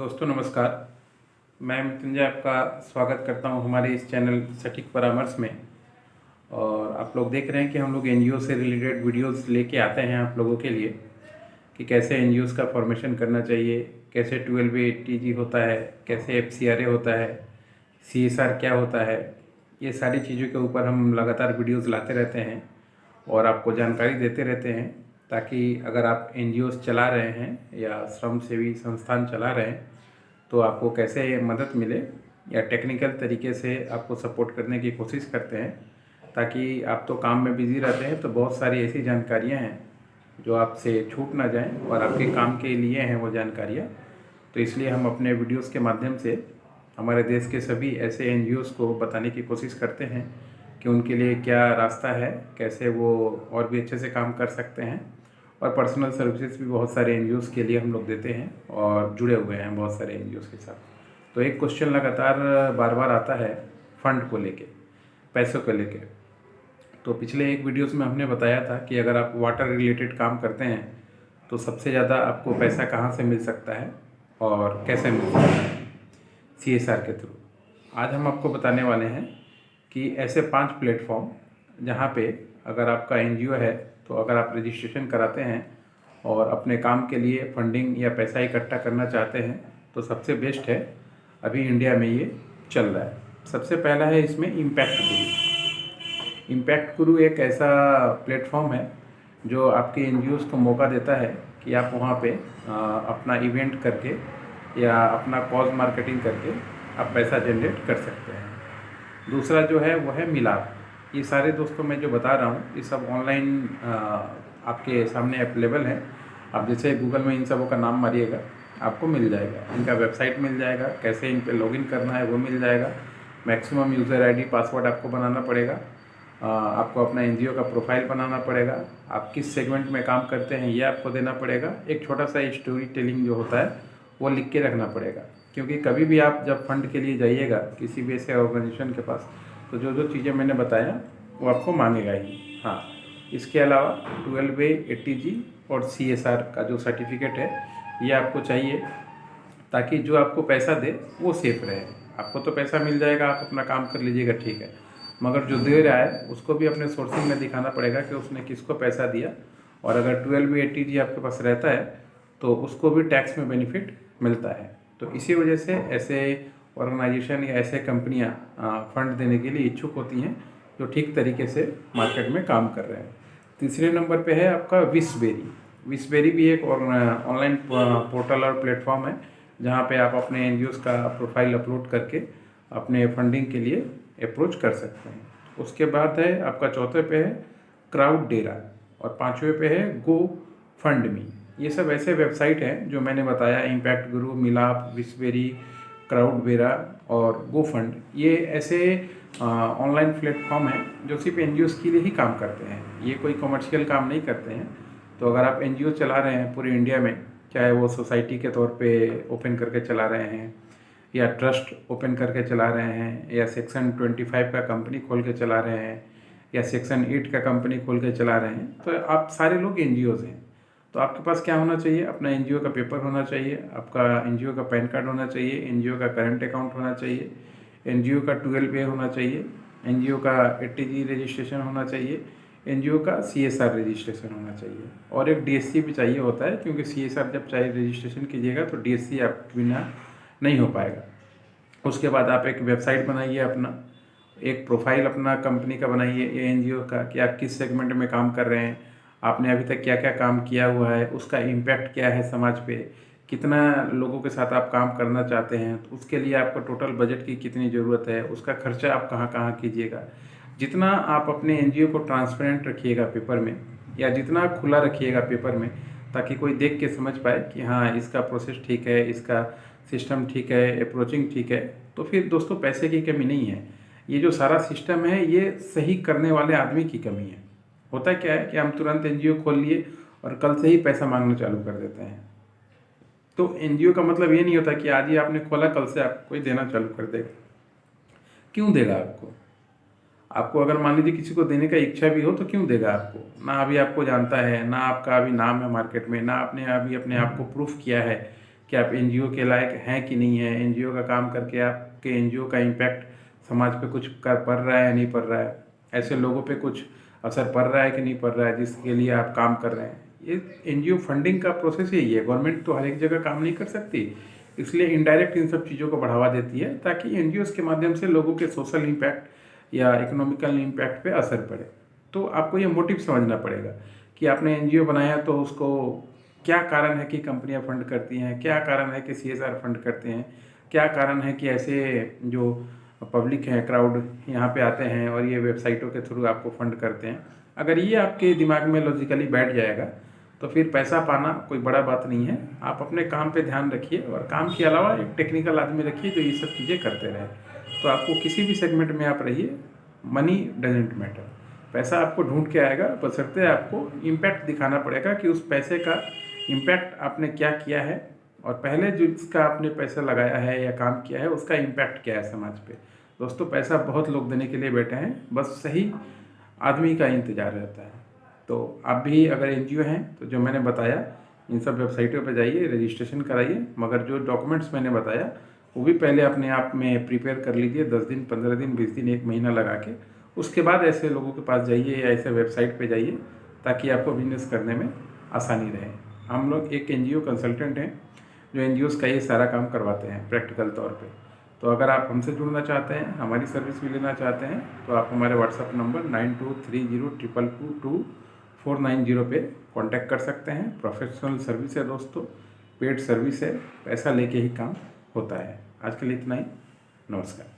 दोस्तों नमस्कार। मैं मृत्युंजय आपका स्वागत करता हूं हमारे इस चैनल सटीक परामर्श में। और आप लोग देख रहे हैं कि हम लोग एनजीओ से रिलेटेड वीडियोस लेके आते हैं आप लोगों के लिए कि कैसे एनजीओस का फॉर्मेशन करना चाहिए, कैसे 12A होता है, कैसे FCRA होता है, CSR क्या होता है। ये सारी चीज़ों के ऊपर हम लगातार वीडियोस लाते रहते हैं और आपको जानकारी देते रहते हैं, ताकि अगर आप एनजीओस चला रहे हैं या श्रम सेवी संस्थान चला रहे हैं तो आपको कैसे मदद मिले या टेक्निकल तरीके से आपको सपोर्ट करने की कोशिश करते हैं, ताकि आप तो काम में बिज़ी रहते हैं तो बहुत सारी ऐसी जानकारियां हैं जो आपसे छूट ना जाएं और आपके काम के लिए हैं वो जानकारियां। तो इसलिए हम अपने वीडियोस के माध्यम से हमारे देश के सभी ऐसे एनजीओस को बताने की कोशिश करते हैं कि उनके लिए क्या रास्ता है, कैसे वो और भी अच्छे से काम कर सकते हैं। और पर्सनल सर्विसेज भी बहुत सारे एनजीओस के लिए हम लोग देते हैं और जुड़े हुए हैं बहुत सारे एनजीओस के साथ। तो एक क्वेश्चन लगातार बार बार आता है फंड को लेके, पैसों को लेके। तो पिछले एक वीडियोस में हमने बताया था कि अगर आप वाटर रिलेटेड काम करते हैं तो सबसे ज़्यादा आपको पैसा कहाँ से मिल सकता है और कैसे मिल सकता है, CSR के थ्रू। आज हम आपको बताने वाले हैं कि ऐसे 5 प्लेटफॉर्म जहाँ पे अगर आपका एनजीओ है तो अगर आप रजिस्ट्रेशन कराते हैं और अपने काम के लिए फंडिंग या पैसा इकट्ठा करना चाहते हैं तो सबसे बेस्ट है, अभी इंडिया में ये चल रहा है। सबसे पहला है इसमें इम्पैक्ट गुरु। इम्पैक्ट गुरु एक ऐसा प्लेटफॉर्म है जो आपके एनजीओस को मौका देता है कि आप वहाँ पे अपना इवेंट करके या अपना कॉज मार्केटिंग करके आप पैसा जनरेट कर सकते हैं। दूसरा जो है वो है मिलाप। ये सारे दोस्तों मैं जो बता रहा हूँ ये सब ऑनलाइन आपके सामने अवेलेबल है। आप जैसे गूगल में इन सबों का नाम मारिएगा आपको मिल जाएगा, इनका वेबसाइट मिल जाएगा, कैसे इन पे लॉगिन करना है वो मिल जाएगा। मैक्सिमम यूज़र आईडी पासवर्ड आपको बनाना पड़ेगा, आपको अपना एनजीओ का प्रोफाइल बनाना पड़ेगा, आप किस सेगमेंट में काम करते हैं ये आपको देना पड़ेगा। एक छोटा सा स्टोरी टेलिंग जो होता है वो लिख के रखना पड़ेगा, क्योंकि कभी भी आप जब फंड के लिए जाइएगा किसी भी ऐसे ऑर्गेनाइजेशन के पास तो जो जो चीज़ें मैंने बताया वो आपको मांगेगा ही। हाँ, इसके अलावा 12A और CSR का जो सर्टिफिकेट है ये आपको चाहिए, ताकि जो आपको पैसा दे वो सेफ रहे। आपको तो पैसा मिल जाएगा, आप अपना काम कर लीजिएगा, ठीक है, मगर जो दे रहा है उसको भी अपने सोर्सिंग में दिखाना पड़ेगा कि उसने किसको पैसा दिया। और अगर 12A आपके पास रहता है तो उसको भी टैक्स में बेनिफिट मिलता है। तो इसी वजह से ऐसे ऑर्गेनाइजेशन या ऐसे कंपनियां फंड देने के लिए इच्छुक होती हैं जो ठीक तरीके से मार्केट में काम कर रहे हैं। तीसरे नंबर पे है आपका विशबेरी। विशबेरी भी एक ऑनलाइन पोर्टल और प्लेटफॉर्म है जहां पे आप अपने एनजीओस का प्रोफाइल अपलोड करके अपने फंडिंग के लिए अप्रोच कर सकते हैं। उसके बाद है आपका चौथे पे है क्राउडडेरा और पाँचवें पे है गो फंड मी। ये सब ऐसे वेबसाइट हैं जो मैंने बताया, इम्पैक्ट गुरु, मिलाप, विशबेरी, क्राउडडेरा और गो फंड। ये ऐसे ऑनलाइन प्लेटफॉर्म हैं जो सिर्फ एनजीओस के लिए ही काम करते हैं, ये कोई कमर्शियल काम नहीं करते हैं। तो अगर आप एनजीओ चला रहे हैं पूरे इंडिया में, चाहे वो सोसाइटी के तौर पे ओपन करके चला रहे हैं या ट्रस्ट ओपन करके चला रहे हैं या सेक्शन 25 का कंपनी खोल के चला रहे हैं या सेक्शन 8 का कंपनी खोल के चला रहे हैं, तो आप सारे लोग एनजीओज हैं। तो आपके पास क्या होना चाहिए? अपना एनजीओ का पेपर होना चाहिए, आपका एनजीओ का पैन कार्ड होना चाहिए, एनजीओ का करंट अकाउंट होना चाहिए, एनजीओ का 12A होना चाहिए, एनजीओ का 80G रजिस्ट्रेशन होना चाहिए, एनजीओ का CSR रजिस्ट्रेशन होना चाहिए और एक DSC भी चाहिए होता है, क्योंकि CSR जब चाहिए रजिस्ट्रेशन कीजिएगा तो DSC आप बिना नहीं हो पाएगा। उसके बाद आप एक वेबसाइट बनाइए, अपना एक प्रोफाइल अपना कंपनी का बनाइए या एनजीओ का कि आप किस सेगमेंट में काम कर रहे हैं, आपने अभी तक क्या क्या काम किया हुआ है, उसका इम्पैक्ट क्या है समाज पे, कितना लोगों के साथ आप काम करना चाहते हैं, तो उसके लिए आपको टोटल बजट की कितनी ज़रूरत है, उसका खर्चा आप कहाँ कहाँ कीजिएगा। जितना आप अपने एनजीओ को ट्रांसपेरेंट रखिएगा पेपर में, या जितना खुला रखिएगा पेपर में, ताकि कोई देख के समझ पाए कि हाँ इसका प्रोसेस ठीक है, इसका सिस्टम ठीक है, अप्रोचिंग ठीक है, तो फिर दोस्तों पैसे की कमी नहीं है। ये जो सारा सिस्टम है ये सही करने वाले आदमी की कमी है। होता क्या है कि हम तुरंत एनजीओ खोल लिए और कल से ही पैसा मांगना चालू कर देते हैं। तो एनजीओ का मतलब ये नहीं होता कि आज ही आपने खोला कल से आपको कोई देना चालू कर देगा। क्यों देगा आपको? आपको अगर मान लीजिए किसी को देने का इच्छा भी हो तो क्यों देगा आपको? ना अभी आपको जानता है, ना आपका अभी नाम है मार्केट में, ना आपने अभी अपने आप को प्रूफ किया है कि आप एनजीओ के लायक हैं कि नहीं हैं, एनजीओ का काम करके आपके एनजीओ का इम्पैक्ट समाज पे कुछ कर पड़ रहा है या नहीं पड़ रहा है, ऐसे लोगों पे कुछ असर पड़ रहा है कि नहीं पड़ रहा है जिसके लिए आप काम कर रहे हैं। ये एनजीओ फंडिंग का प्रोसेस यही है। गवर्नमेंट तो हर एक जगह काम नहीं कर सकती, इसलिए इनडायरेक्ट इन सब चीज़ों को बढ़ावा देती है ताकि एनजीओज़ के माध्यम से लोगों के सोशल इम्पैक्ट या इकोनॉमिकल इम्पैक्ट पे असर पड़े। तो आपको ये मोटिव समझना पड़ेगा कि आपने एनजीओ बनाया तो उसको क्या कारण है कि कंपनियां फंड करती हैं, क्या कारण है कि सीएसआर फंड करते हैं, क्या कारण है कि ऐसे जो पब्लिक है, क्राउड यहाँ पे आते हैं और ये वेबसाइटों के थ्रू आपको फंड करते हैं। अगर ये आपके दिमाग में लॉजिकली बैठ जाएगा तो फिर पैसा पाना कोई बड़ा बात नहीं है। आप अपने काम पे ध्यान रखिए और काम के अलावा एक टेक्निकल आदमी रखिए जो ये सब चीज़ें करते रहे। तो आपको किसी भी सेगमेंट में आप रहिए, मनी डजेंट मैटर, पैसा आपको ढूंढ के आएगा, बशर्ते आपको इम्पैक्ट दिखाना पड़ेगा कि उस पैसे का इम्पैक्ट आपने क्या किया है और पहले जो इसका आपने पैसा लगाया है या काम किया है उसका इम्पैक्ट क्या है समाज पे। दोस्तों, पैसा बहुत लोग देने के लिए बैठे हैं, बस सही आदमी का इंतज़ार रहता है। तो आप भी अगर एनजीओ हैं तो जो मैंने बताया इन सब वेबसाइटों पर जाइए, रजिस्ट्रेशन कराइए, मगर जो डॉक्यूमेंट्स मैंने बताया वो भी पहले अपने आप में प्रिपेयर कर लीजिए, 10 दिन, 15 दिन, 20 दिन, 1 महीना लगा के। उसके बाद ऐसे लोगों के पास जाइए या ऐसे वेबसाइट पे जाइए ताकि आपको बिजनेस करने में आसानी रहे। हम लोग एक एनजीओ कंसल्टेंट हैं जो एनजीओज़ का ये सारा काम करवाते हैं प्रैक्टिकल तौर पे। तो अगर आप हमसे जुड़ना चाहते हैं, हमारी सर्विस भी लेना चाहते हैं, तो आप हमारे व्हाट्सअप नंबर 9230222490 पे कांटेक्ट कर सकते हैं। प्रोफेशनल सर्विस है दोस्तों, पेड सर्विस है, पैसा लेके ही काम होता है। आज के लिए इतना ही, नमस्कार।